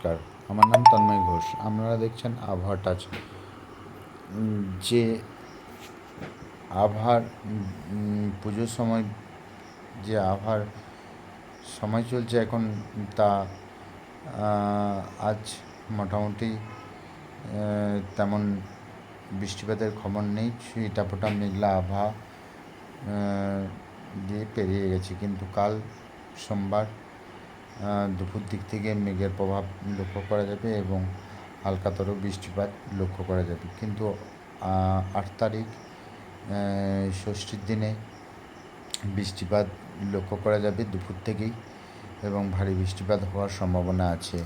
নমস্কার, আমার নাম তন্ময় ঘোষ। আপনারা দেখছেন আবহাওয়া টাচ। যে আবহাওয়ার পুজোর সময় যে আবহাওয়ার সময় চলছে এখন, তা আজ মোটামুটি তেমন বৃষ্টিপাতের খবর নেই। ছিটাফোঁটা মেঘলা আবহাওয়া দিয়ে পেরিয়ে গেছে, কিন্তু কাল সোমবার দুপুর দিক থেকে মেঘের প্রভাব লক্ষ্য করা যাবে এবং হালকাতর বৃষ্টিপাত লক্ষ্য করা যাবে। কিন্তু 8 তারিখ ষষ্ঠীর দিনে বৃষ্টিপাত লক্ষ্য করা যাবে দুপুর থেকেই এবং ভারী বৃষ্টিপাত হওয়ার সম্ভাবনা আছে।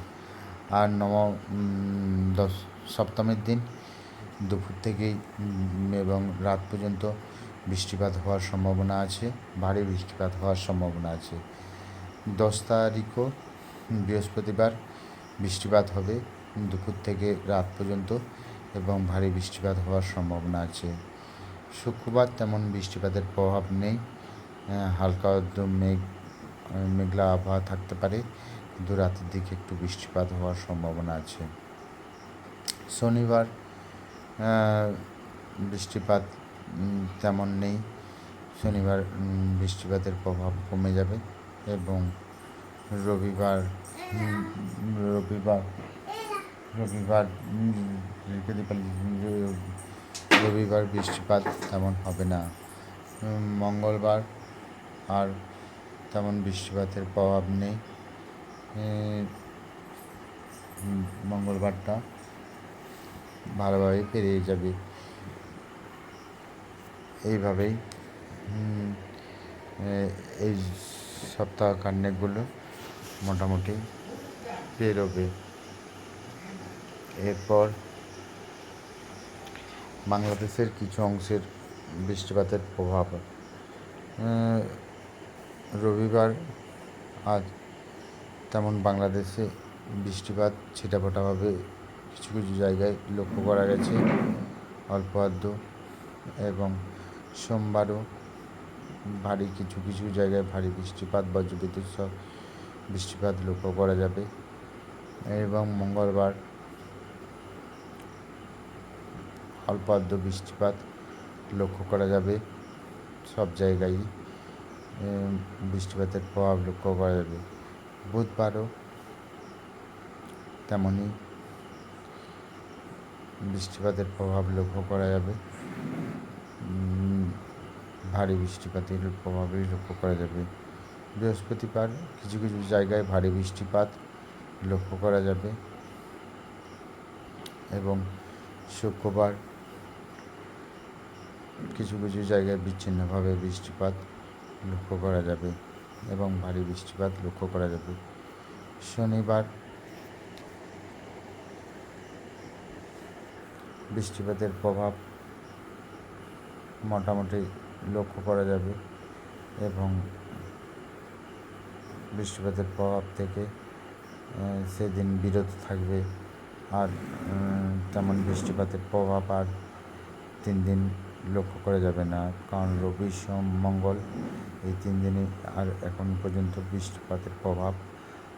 আর সপ্তমীর দিন দুপুর থেকেই এবং রাত পর্যন্ত বৃষ্টিপাত হওয়ার সম্ভাবনা আছে, ভারী বৃষ্টিপাত হওয়ার সম্ভাবনা আছে। 10 তারিখও বৃহস্পতিবার বৃষ্টিপাত হবে দুপুর থেকে রাত পর্যন্ত এবং ভারী বৃষ্টিপাত হওয়ার সম্ভাবনা আছে। শুক্রবার তেমন বৃষ্টিপাতের প্রভাব নেই, হালকা মেঘলা আবহাওয়া থাকতে পারে, কিন্তু রাতের দিকে একটু বৃষ্টিপাত হওয়ার সম্ভাবনা আছে। শনিবার বৃষ্টিপাত তেমন নেই, শনিবার বৃষ্টিপাতের প্রভাব কমে যাবে এবং রবিবার বৃষ্টিপাত তেমন হবে না। মঙ্গলবার আর তেমন বৃষ্টিপাতের প্রভাব নেই, মঙ্গলবারটা ভালোভাবে পেরিয়ে যাবে। এইভাবেই এই সপ্তাহ খানেকগুলো মোটামুটি পেরোবে। এরপর বাংলাদেশের কিছু অংশের বৃষ্টিপাতের প্রভাব। রবিবার আজ তেমন বাংলাদেশে বৃষ্টিপাত ছিটাফোঁটাভাবে কিছু কিছু জায়গায় লক্ষ্য করা গেছে, অল্প আধটু, এবং সোমবারও ভারী কিছু কিছু জায়গায় ভারী বৃষ্টিপাত, বজ্রবিদ্যুৎ সহ বৃষ্টিপাত লক্ষ্য করা যাবে এবং মঙ্গলবার অল্প আধটু বৃষ্টিপাত লক্ষ্য করা যাবে। সব জায়গায় বৃষ্টিপাতের প্রভাব লক্ষ্য করা যাবে। বুধবারও তেমনই বৃষ্টিপাতের প্রভাব লক্ষ্য করা যাবে, ভারী বৃষ্টিপাতের প্রভাবই লক্ষ্য করা যাবে। বৃহস্পতিবার কিছু কিছু জায়গায় ভারী বৃষ্টিপাত লক্ষ্য করা যাবে এবং শুক্রবার কিছু কিছু জায়গায় বিচ্ছিন্নভাবে বৃষ্টিপাত লক্ষ্য করা যাবে এবং ভারী বৃষ্টিপাত লক্ষ্য করা যাবে। শনিবার বৃষ্টিপাতের প্রভাব মোটামুটি লক্ষ্য করা যাবে এবং বৃষ্টিপাতের প্রভাব থেকে সেদিন বিরত থাকবে। আর তেমন বৃষ্টিপাতের প্রভাব আর 3 দিন লক্ষ্য করা যাবে না, কারণ রবি, সোম, মঙ্গল এই 3 দিনে আর এখন পর্যন্ত বৃষ্টিপাতের প্রভাব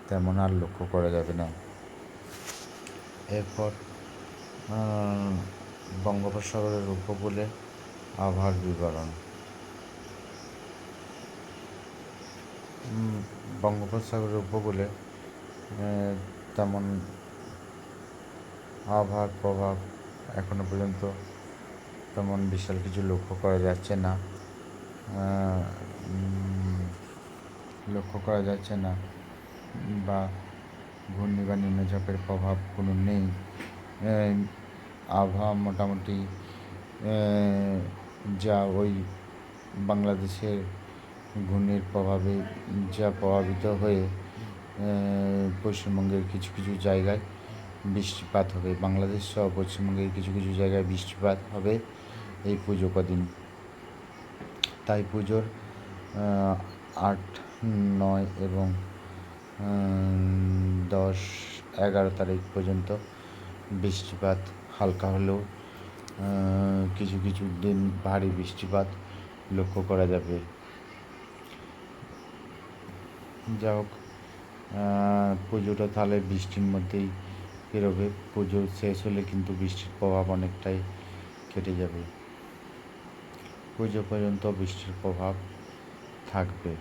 তেমন আর লক্ষ্য করা যাবে না। এরপর বঙ্গোপসাগরের উপকূলে আবহাওয়ার বিবরণ। বঙ্গোপসাগরের উপকূলে তেমন আবহাওয়ার প্রভাব এখনো পর্যন্ত তেমন বিশাল কিছু লক্ষ্য করা যাচ্ছে না, বা ঘূর্ণি বা নিম্নচাপের প্রভাব কোনো নেই। আবহাওয়া মোটামুটি যা ওই বাংলাদেশের ঘূর্ণির প্রভাবে যা প্রভাবিত হয়ে পশ্চিমবঙ্গের কিছু কিছু জায়গায় বৃষ্টিপাত হবে, বাংলাদেশ সহ পশ্চিমবঙ্গের কিছু কিছু জায়গায় বৃষ্টিপাত হবে এই পুজো কদিন। তাই পুজোর 8, 9 এবং 10, 11 তারিখ পর্যন্ত বৃষ্টিপাত হালকা হলেও কিছু কিছু দিন ভারী বৃষ্টিপাত লক্ষ্য করা যাবে। যা হোক, পুজোটা তাহলে বৃষ্টির মধ্যেই বেরোবে। পুজো শেষ হলে কিন্তু বৃষ্টির প্রভাব অনেকটাই কেটে যাবে। পুজো পর্যন্ত বৃষ্টির প্রভাব থাকবে।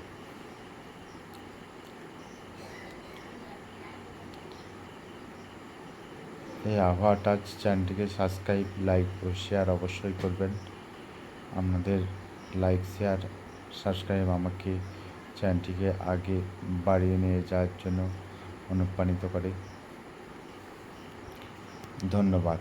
এই আবহাওয়া টাচ চ্যানেলটিকে সাবস্ক্রাইব, লাইক ও শেয়ার অবশ্যই করবেন। আপনাদের লাইক, শেয়ার, সাবস্ক্রাইব আমাকে চ্যানেলটিকে আগে বাড়িয়ে নিয়ে যাওয়ার জন্য অনুপ্রাণিত করে। ধন্যবাদ।